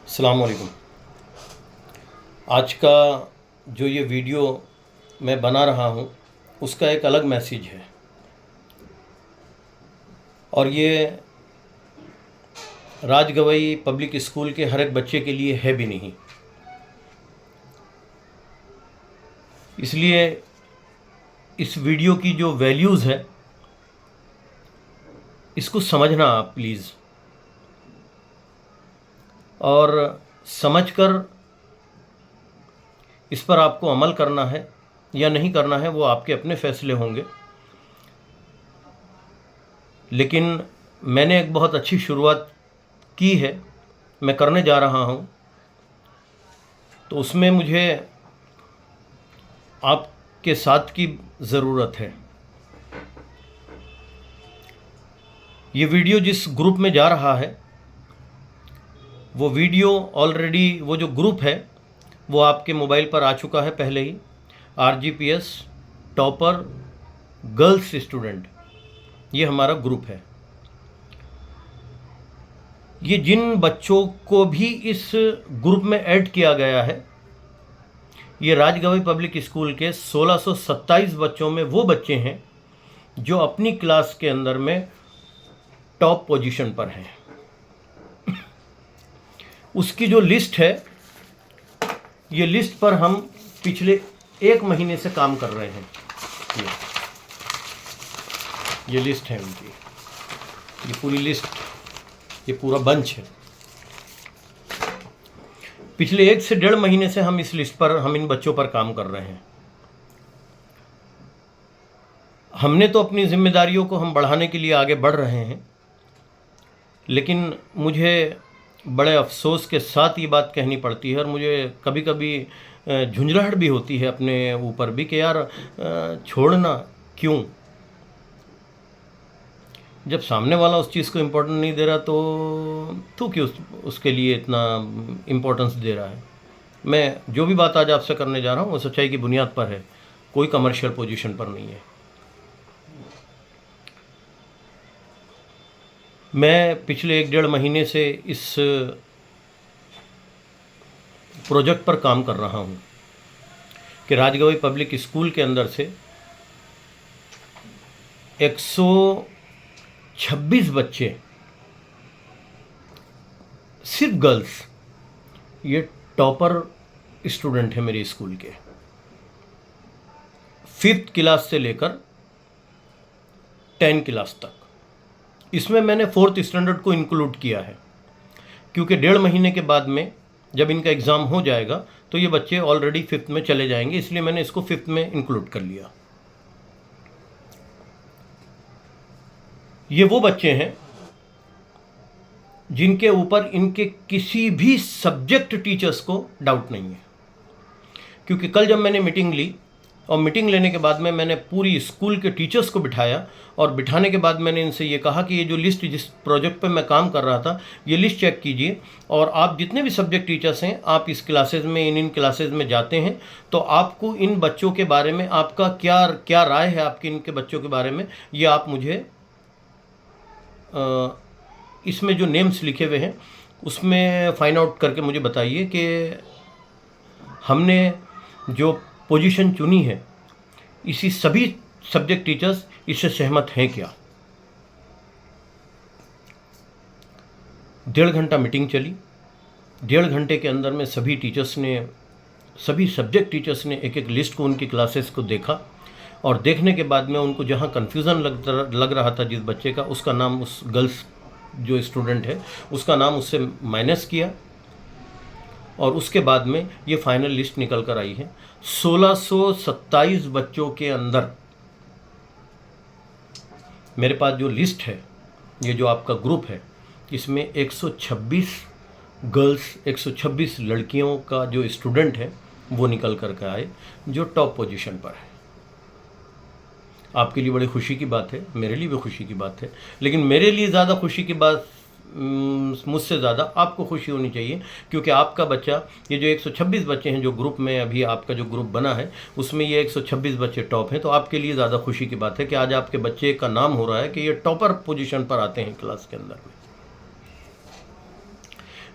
अस्सलाम वालेकुम। आज का जो ये वीडियो मैं बना रहा हूँ उसका एक अलग मैसेज है और ये राजगवई पब्लिक स्कूल के हर एक बच्चे के लिए है भी नहीं। इसलिए इस वीडियो की जो वैल्यूज़ है इसको समझना आप प्लीज़, और समझकर इस पर आपको अमल करना है या नहीं करना है वो आपके अपने फैसले होंगे। लेकिन मैंने एक बहुत अच्छी शुरुआत की है, मैं करने जा रहा हूँ, तो उसमें मुझे आपके साथ की ज़रूरत है। ये वीडियो जिस ग्रुप में जा रहा है वो वीडियो ऑलरेडी, वो जो ग्रुप है वो आपके मोबाइल पर आ चुका है पहले ही। RGPS टॉपर गर्ल्स स्टूडेंट, ये हमारा ग्रुप है। ये जिन बच्चों को भी इस ग्रुप में ऐड किया गया है, ये राजगवई पब्लिक स्कूल के 1627 बच्चों में वो बच्चे हैं जो अपनी क्लास के अंदर में टॉप पोजीशन पर हैं। उसकी जो लिस्ट है, ये लिस्ट पर हम पिछले 1 महीने से काम कर रहे हैं। ये लिस्ट है उनकी, ये पूरी लिस्ट, ये पूरा बंच है। पिछले 1 से 1.5 महीने से हम इस लिस्ट पर, हम इन बच्चों पर काम कर रहे हैं। हमने तो अपनी जिम्मेदारियों को हम बढ़ाने के लिए आगे बढ़ रहे हैं, लेकिन मुझे बड़े अफसोस के साथ ये बात कहनी पड़ती है और मुझे कभी कभी झुंझलाहट भी होती है अपने ऊपर भी कि यार छोड़ना क्यों। जब सामने वाला उस चीज़ को इम्पोर्टेंस नहीं दे रहा तो क्यों उसके लिए इतना इम्पोर्टेंस दे रहा है। मैं जो भी बात आज आपसे करने जा रहा हूँ वो सच्चाई की बुनियाद पर है, कोई कमर्शियल पोजीशन पर नहीं है। मैं पिछले 1-1.5 महीने से इस प्रोजेक्ट पर काम कर रहा हूँ कि राजगवई पब्लिक स्कूल के अंदर से 126 बच्चे, सिर्फ गर्ल्स, ये टॉपर स्टूडेंट हैं मेरे स्कूल के, 5th क्लास से लेकर 10 क्लास तक। इसमें मैंने 4th स्टैंडर्ड को इंक्लूड किया है क्योंकि 1.5 महीने के बाद में जब इनका एग्ज़ाम हो जाएगा तो ये बच्चे ऑलरेडी 5th में चले जाएंगे, इसलिए मैंने इसको 5th में इंक्लूड कर लिया। ये वो बच्चे हैं जिनके ऊपर इनके किसी भी सब्जेक्ट टीचर्स को डाउट नहीं है, क्योंकि कल जब मैंने मीटिंग ली और मीटिंग लेने के बाद में मैंने पूरी स्कूल के टीचर्स को बिठाया और बिठाने के बाद मैंने इनसे ये कहा कि ये जो लिस्ट, जिस प्रोजेक्ट पे मैं काम कर रहा था, ये लिस्ट चेक कीजिए और आप जितने भी सब्जेक्ट टीचर्स हैं, आप इस क्लासेज में, इन क्लासेज में जाते हैं तो आपको इन बच्चों के बारे में आपका क्या राय है आपकी इनके बच्चों के बारे में, ये आप मुझे इसमें जो नेम्स लिखे हुए हैं उसमें फाइंड आउट करके मुझे बताइए कि हमने जो पोजीशन चुनी है इसी सभी सब्जेक्ट टीचर्स इससे सहमत हैं क्या। 1.5 घंटा मीटिंग चली। 1.5 घंटे के अंदर में सभी टीचर्स ने, सभी सब्जेक्ट टीचर्स ने एक एक लिस्ट को, उनकी क्लासेस को देखा और देखने के बाद में उनको जहाँ कन्फ्यूज़न लग रहा था जिस बच्चे का, उसका नाम, उस गर्ल्स जो स्टूडेंट है उसका नाम उससे माइनस किया और उसके बाद में ये फाइनल लिस्ट निकल कर आई है। 1627 बच्चों के अंदर मेरे पास जो लिस्ट है, ये जो आपका ग्रुप है, इसमें 126 गर्ल्स, 126 लड़कियों का जो स्टूडेंट है वो निकल कर के आए जो टॉप पोजीशन पर है। आपके लिए बड़ी खुशी की बात है, मेरे लिए भी खुशी की बात है, लेकिन मेरे लिए ज़्यादा खुशी की बात, मुझसे ज़्यादा आपको खुशी होनी चाहिए, क्योंकि आपका बच्चा, ये जो 126 बच्चे हैं जो ग्रुप में, अभी आपका जो ग्रुप बना है उसमें ये 126 बच्चे टॉप हैं, तो आपके लिए ज़्यादा खुशी की बात है कि आज आपके बच्चे का नाम हो रहा है कि ये टॉपर पोजीशन पर आते हैं क्लास के अंदर में।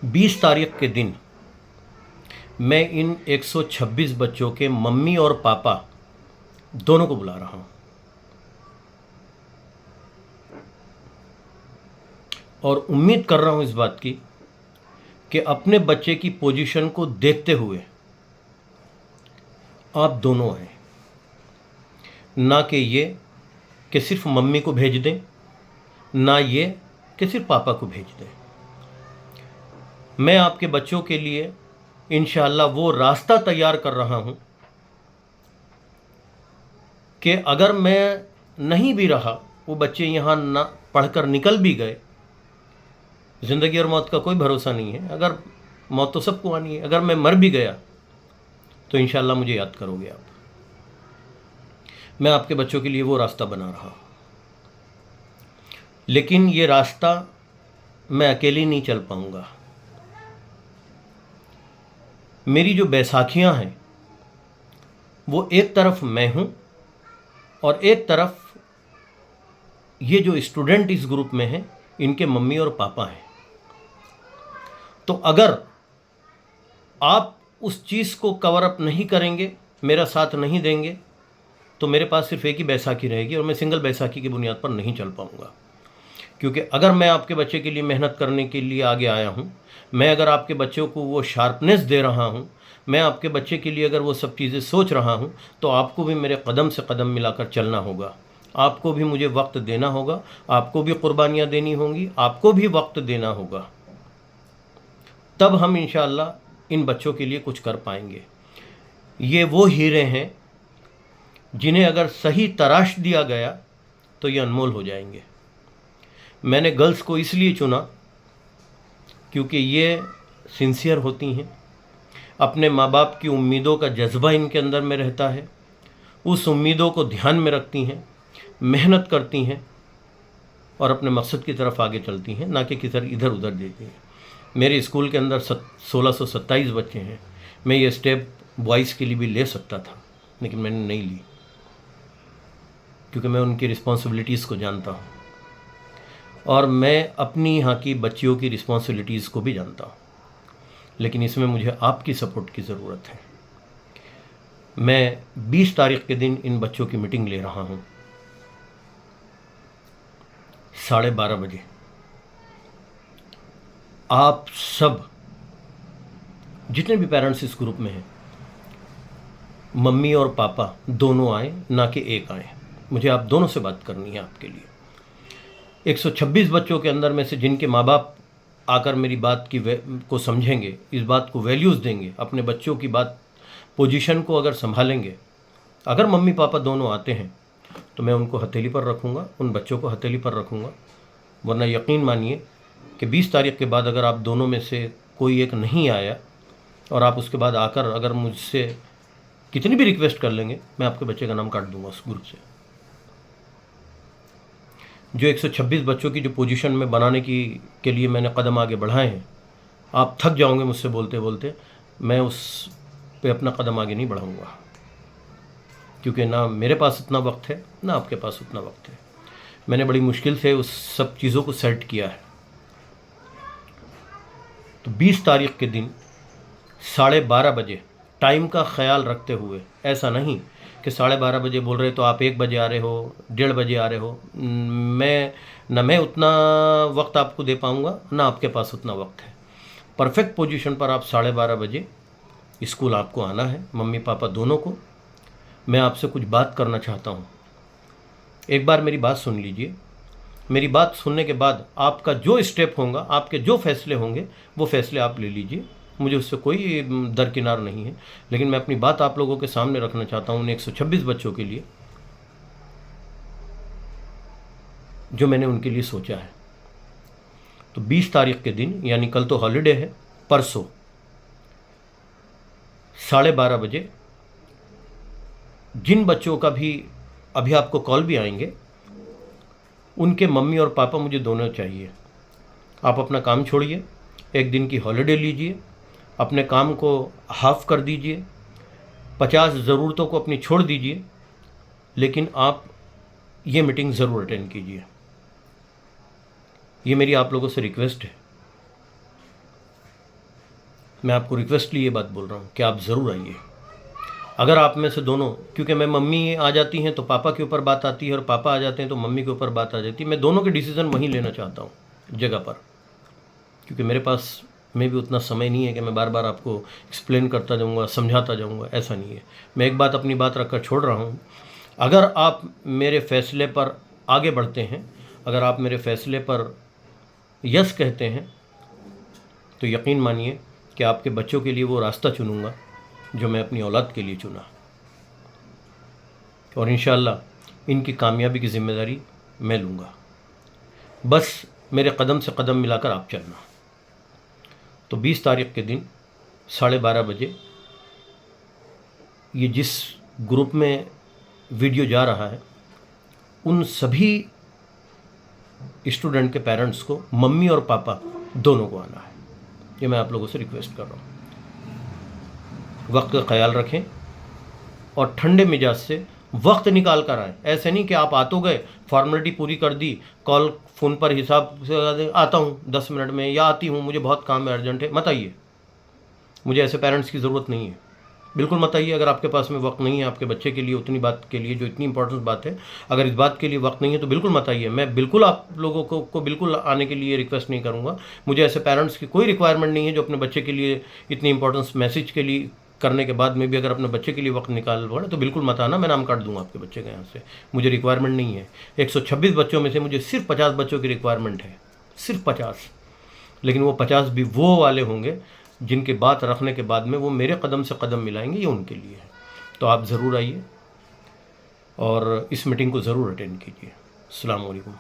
20 तारीख के दिन मैं इन 126 बच्चों के मम्मी और पापा दोनों को बुला रहा हूँ और उम्मीद कर रहा हूँ इस बात की कि अपने बच्चे की पोजीशन को देखते हुए आप दोनों आए, ना कि ये कि सिर्फ मम्मी को भेज दें, ना ये कि सिर्फ पापा को भेज दें। मैं आपके बच्चों के लिए इंशाअल्लाह वो रास्ता तैयार कर रहा हूँ कि अगर मैं नहीं भी रहा, वो बच्चे यहाँ ना पढ़कर निकल भी गए, ज़िंदगी और मौत का कोई भरोसा नहीं है, अगर मौत तो सबको आनी है, अगर मैं मर भी गया तो इंशाअल्लाह मुझे याद करोगे आप। मैं आपके बच्चों के लिए वो रास्ता बना रहा हूँ, लेकिन ये रास्ता मैं अकेले नहीं चल पाऊँगा। मेरी जो बैसाखियाँ हैं वो एक तरफ मैं हूँ और एक तरफ ये जो स्टूडेंट इस ग्रुप में हैं इनके मम्मी और पापा हैं। तो अगर आप उस चीज़ को कवर अप नहीं करेंगे, मेरा साथ नहीं देंगे, तो मेरे पास सिर्फ एक ही बैसाखी रहेगी और मैं सिंगल बैसाखी की बुनियाद पर नहीं चल पाऊँगा। क्योंकि अगर मैं आपके बच्चे के लिए मेहनत करने के लिए आगे आया हूँ, मैं अगर आपके बच्चों को वो शार्पनेस दे रहा हूँ, मैं आपके बच्चे के लिए अगर वो सब चीज़ें सोच रहा हूँ, तो आपको भी मेरे कदम से कदम मिलाकर चलना होगा। आपको भी मुझे वक्त देना होगा, आपको भी कुर्बानियाँ देनी होंगी, आपको भी वक्त देना होगा। तब हम इंशाअल्लाह इन बच्चों के लिए कुछ कर पाएंगे। ये वो हीरे हैं जिन्हें अगर सही तराश दिया गया तो ये अनमोल हो जाएंगे। मैंने गर्ल्स को इसलिए चुना क्योंकि ये सिंसियर होती हैं, अपने माँ बाप की उम्मीदों का जज्बा इनके अंदर में रहता है, उस उम्मीदों को ध्यान में रखती हैं, मेहनत करती हैं और अपने मकसद की तरफ आगे चलती हैं, ना कि किधर इधर उधर देती हैं। मेरे स्कूल के अंदर 1627 बच्चे हैं। मैं ये स्टेप बॉयज़ के लिए भी ले सकता था, लेकिन मैंने नहीं ली, क्योंकि मैं उनकी रिस्पॉन्सिबिलिटीज़ को जानता हूँ और मैं अपनी यहाँ की बच्चियों की रिस्पॉन्सिबिलिटीज़ को भी जानता हूँ। लेकिन इसमें मुझे आपकी सपोर्ट की ज़रूरत है। मैं 20 तारीख के दिन इन बच्चों की मीटिंग ले रहा हूँ 12:30 बजे। आप सब जितने भी पेरेंट्स इस ग्रुप में हैं, मम्मी और पापा दोनों आए, ना कि एक आए। मुझे आप दोनों से बात करनी है आपके लिए। 126 बच्चों के अंदर में से जिनके माँ बाप आकर मेरी बात को समझेंगे, इस बात को वैल्यूज़ देंगे, अपने बच्चों की बात पोजीशन को अगर संभालेंगे, अगर मम्मी पापा दोनों आते हैं तो मैं उनको हथेली पर रखूँगा, उन बच्चों को हथेली पर रखूँगा। वरना यकीन मानिए कि 20 तारीख के बाद अगर आप दोनों में से कोई एक नहीं आया और आप उसके बाद आकर अगर मुझसे कितनी भी रिक्वेस्ट कर लेंगे, मैं आपके बच्चे का नाम काट दूंगा उस ग्रुप से। जो 126 बच्चों की जो पोजीशन में बनाने के लिए मैंने कदम आगे बढ़ाए हैं, आप थक जाओगे मुझसे बोलते बोलते, मैं उस पे अपना कदम आगे नहीं बढ़ाऊंगा, क्योंकि ना मेरे पास उतना वक्त है, ना आपके पास उतना वक्त है। मैंने बड़ी मुश्किल से उस सब चीज़ों को सेट किया है। तो 20 तारीख के दिन 12:30 बजे टाइम का ख्याल रखते हुए, ऐसा नहीं कि 12:30 बजे बोल रहे तो आप 1 बजे आ रहे हो, 1:30 बजे आ रहे हो। मैं उतना वक्त आपको दे पाऊँगा, ना आपके पास उतना वक्त है। परफेक्ट पोजीशन पर आप 12:30 बजे स्कूल आपको आना है, मम्मी पापा दोनों को। मैं आपसे कुछ बात करना चाहता हूँ। एक बार मेरी बात सुन लीजिए। मेरी बात सुनने के बाद आपका जो स्टेप होगा, आपके जो फैसले होंगे, वो फैसले आप ले लीजिए। मुझे उससे कोई दरकिनार नहीं है, लेकिन मैं अपनी बात आप लोगों के सामने रखना चाहता हूँ उन 126 बच्चों के लिए जो मैंने उनके लिए सोचा है। तो 20 तारीख के दिन, यानी कल तो हॉलीडे है, परसों 12:30 बजे जिन बच्चों का भी अभी आपको कॉल भी आएंगे, उनके मम्मी और पापा मुझे दोनों चाहिए। आप अपना काम छोड़िए, एक दिन की हॉलीडे लीजिए, अपने काम को हाफ कर दीजिए, 50 ज़रूरतों को अपनी छोड़ दीजिए, लेकिन आप ये मीटिंग ज़रूर अटेंड कीजिए। ये मेरी आप लोगों से रिक्वेस्ट है। मैं आपको रिक्वेस्टली ये बात बोल रहा हूँ कि आप ज़रूर आइए। अगर आप में से दोनों, क्योंकि मैं मम्मी आ जाती हैं तो पापा के ऊपर बात आती है और पापा आ जाते हैं तो मम्मी के ऊपर बात आ जाती है, मैं दोनों के डिसीज़न वहीं लेना चाहता हूँ जगह पर, क्योंकि मेरे पास में भी उतना समय नहीं है कि मैं बार बार आपको एक्सप्लेन करता जाऊँगा, समझाता जाऊँगा, ऐसा नहीं है। मैं एक बात अपनी बात रखकर छोड़ रहा हूँ, अगर आप मेरे फ़ैसले पर आगे बढ़ते हैं, अगर आप मेरे फ़ैसले पर यस कहते हैं, तो यकीन मानिए कि आपके बच्चों के लिए वो रास्ता चुनूँगा जो मैं अपनी औलाद के लिए चुना, और इंशाअल्लाह इनकी कामयाबी की ज़िम्मेदारी मैं लूँगा। बस मेरे कदम से कदम मिलाकर आप चलना। तो 20 तारीख के दिन 12:30 बजे ये जिस ग्रुप में वीडियो जा रहा है, उन सभी स्टूडेंट के पेरेंट्स को, मम्मी और पापा दोनों को आना है। ये मैं आप लोगों से रिक्वेस्ट कर रहा हूँ। वक्त का ख्याल रखें और ठंडे मिजाज से वक्त निकाल कर आएँ। ऐसे नहीं कि आप आ तो गए, फॉर्मेलिटी पूरी कर दी, कॉल फ़ोन पर हिसाब से आता हूँ 10 मिनट में या आती हूँ, मुझे बहुत काम है, अर्जेंट है, मत आइए। मुझे ऐसे पेरेंट्स की ज़रूरत नहीं है, बिल्कुल मत आइए। अगर आपके पास में वक्त नहीं है आपके बच्चे के लिए, उतनी बात के लिए जो इतनी इंपॉर्टेंट बात है, अगर इस बात के लिए वक्त नहीं है तो बिल्कुल मत आइए। मैं बिल्कुल आप लोगों को बिल्कुल आने के लिए रिक्वेस्ट नहीं करूँगा। मुझे ऐसे पेरेंट्स की कोई रिक्वायरमेंट नहीं है जो अपने बच्चे के लिए इतनी इंपॉर्टेंस मैसेज के लिए करने के बाद में भी अगर अपने बच्चे के लिए वक्त निकाल पड़े तो बिल्कुल मत आना, मैं नाम काट दूंगा आपके बच्चे का यहाँ से। मुझे रिक्वायरमेंट नहीं है। 126 बच्चों में से मुझे सिर्फ 50 बच्चों की रिक्वायरमेंट है, सिर्फ 50। लेकिन वो 50 भी वो वाले होंगे जिनकी बात रखने के बाद में वो मेरे कदम से कदम मिलाएंगे, ये उनके लिए है। तो आप ज़रूर आइए और इस मीटिंग को ज़रूर अटेंड कीजिए। अस्सलाम वालेकुम।